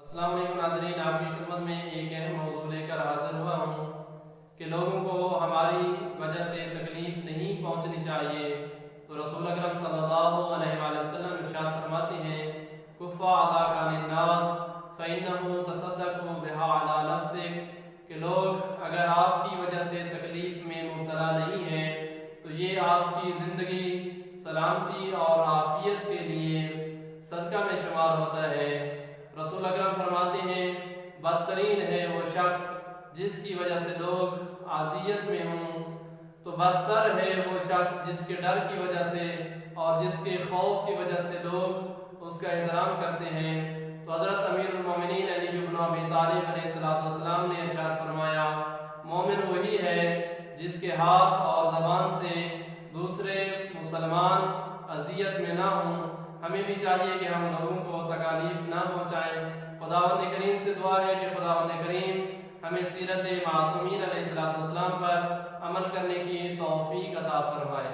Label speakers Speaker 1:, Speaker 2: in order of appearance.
Speaker 1: अस्सलाम वालेकुम नाज़रीन, आपकी खिदमत में एक अहम मौजू लेकर हाजिर हुआ हूँ कि लोगों को हमारी वजह से तकलीफ़ नहीं पहुँचनी चाहिए। तो रसूल अकरम सल्लल्लाहु अलैहि वसल्लम इरशाद फरमाते हैं, कुफ़ा अज़ाका लिन्नास फ़इन्नहु तसद्दक़ु बिहा अला नफ्सिक, कि लोग अगर आपकी वजह से तकलीफ़ में मुब्तला नहीं हैं तो ये आपकी ज़िंदगी सलामती और आफ़ियत के लिए सदका में शुमार होता है। रसूल अकरम फरमाते हैं, बदतरीन है वो शख्स जिसकी वजह से लोग आज़ियत में हों, तो बदतर है वो शख्स जिसके डर की वजह से और जिसके खौफ की वजह से लोग उसका एहतराम करते हैं। तो हज़रत अमीरुल मोमिनीन अली इब्न अबी तालिब अलैहिस्सलाम ने इरशाद फरमाया, मोमिन वही है जिसके हाथ और ज़बान से दूसरे मुसलमान अज़ियत में ना हों। हमें भी चाहिए कि हम लोगों को तकालीफ ना पहुँचाएँ। खुदावंद करीम से दुआ है कि खुदावंद करीम हमें सीरत मासूमीन अलैहिस्सलाम पर अमल करने की तौफीक अता फरमाए।